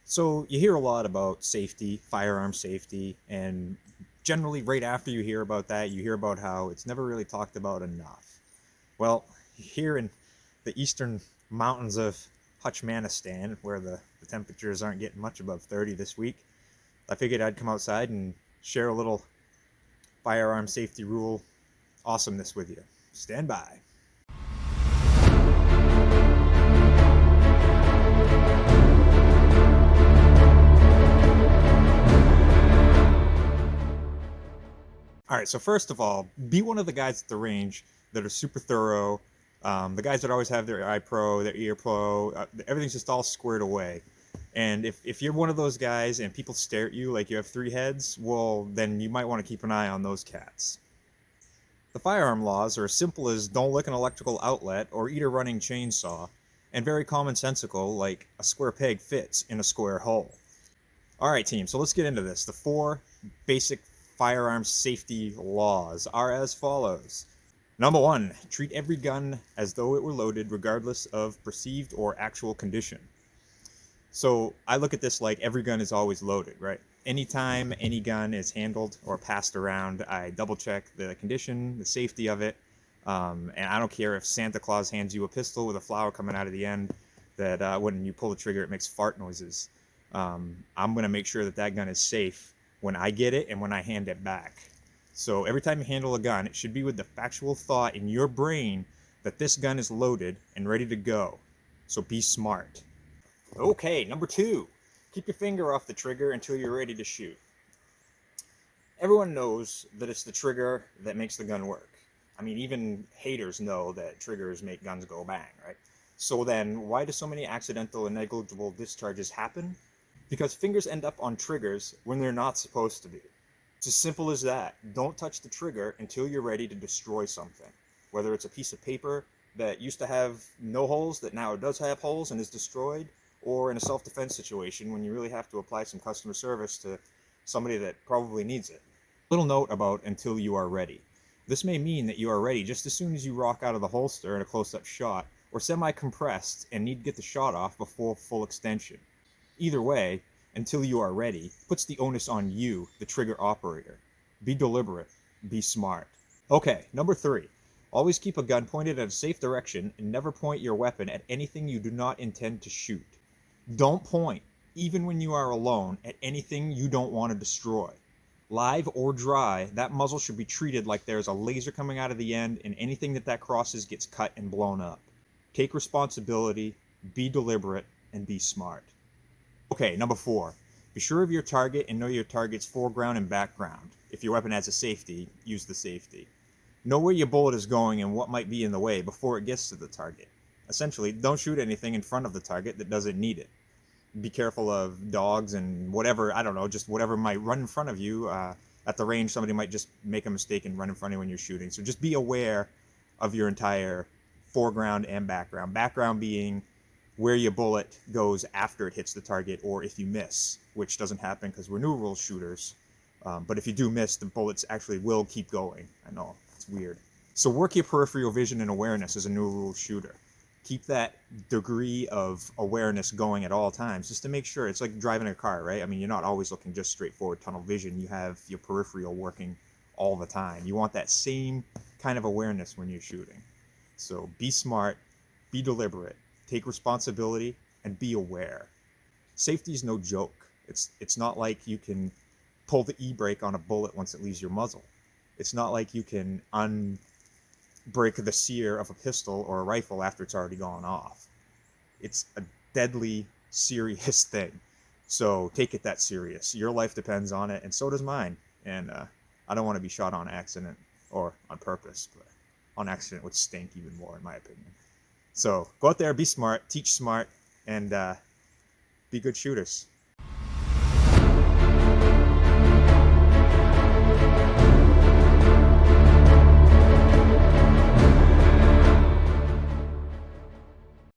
So you hear a lot about safety, firearm safety, and generally right after you hear about that, you hear about how it's never really talked about enough. Well, here in the eastern mountains of Hutchmanistan, where the temperatures aren't getting much above 30 this week, I figured I'd come outside and share a little firearm safety rule awesomeness with you. Stand by. All right, so first of all, be one of the guys at the range that are super thorough. The guys that always have their eye pro, their ear pro, everything's just all squared away. And if you're one of those guys and people stare at you like you have three heads, well, then you might want to keep an eye on those cats. The firearm laws are as simple as don't lick an electrical outlet or eat a running chainsaw, and very commonsensical like a square peg fits in a square hole. All right, team, so let's get into this. The four basic firearm safety laws are as follows. Number one, treat every gun as though it were loaded, regardless of perceived or actual condition. So I look at this like every gun is always loaded, right? Anytime any gun is handled or passed around, I double check the condition, the safety of it. And I don't care if Santa Claus hands you a pistol with a flower coming out of the end that when you pull the trigger, it makes fart noises. I'm going to make sure that that gun is safe when I get it and when I hand it back. So every time you handle a gun, it should be with the factual thought in your brain that this gun is loaded and ready to go. So be smart. Okay, number two, keep your finger off the trigger until you're ready to shoot. Everyone knows that it's the trigger that makes the gun work. I mean, even haters know that triggers make guns go bang, right? So then, why do so many accidental and negligible discharges happen? Because fingers end up on triggers when they're not supposed to be. It's as simple as that. Don't touch the trigger until you're ready to destroy something. Whether it's a piece of paper that used to have no holes that now does have holes and is destroyed, or in a self-defense situation when you really have to apply some customer service to somebody that probably needs it. Little note about until you are ready. This may mean that you are ready just as soon as you rock out of the holster in a close-up shot, or semi-compressed and need to get the shot off before full extension. Either way, until you are ready, puts the onus on you, the trigger operator. Be deliberate. Be smart. Okay, number three. Always keep a gun pointed at a safe direction and never point your weapon at anything you do not intend to shoot. Don't point, even when you are alone, at anything you don't want to destroy. Live or dry, that muzzle should be treated like there's a laser coming out of the end and anything that crosses gets cut and blown up. Take responsibility, be deliberate, and be smart. Okay, number four. Be sure of your target and know your target's foreground and background. If your weapon has a safety, use the safety. Know where your bullet is going and what might be in the way before it gets to the target. Essentially, don't shoot anything in front of the target that doesn't need it. Be careful of dogs and whatever, I don't know, just whatever might run in front of you. At the range, somebody might just make a mistake and run in front of you when you're shooting. So just be aware of your entire foreground and background. Background being where your bullet goes after it hits the target or if you miss, which doesn't happen because we're new rule shooters. But if you do miss, the bullets actually will keep going. I know, it's weird. So work your peripheral vision and awareness as a new rule shooter. Keep that degree of awareness going at all times just to make sure. It's like driving a car, right? I mean, you're not always looking just straight forward tunnel vision. You have your peripheral working all the time. You want that same kind of awareness when you're shooting. So be smart, be deliberate, take responsibility, and be aware. Safety is no joke. It's not like you can pull the e-brake on a bullet once it leaves your muzzle. It's not like you can break the sear of a pistol or a rifle after it's already gone off. It's a deadly serious thing. So take it that serious. Your life depends on it, and so does mine. And I don't want to be shot on accident or on purpose, but on accident would stink even more, in my opinion. So go out there, be smart, teach smart, and be good shooters.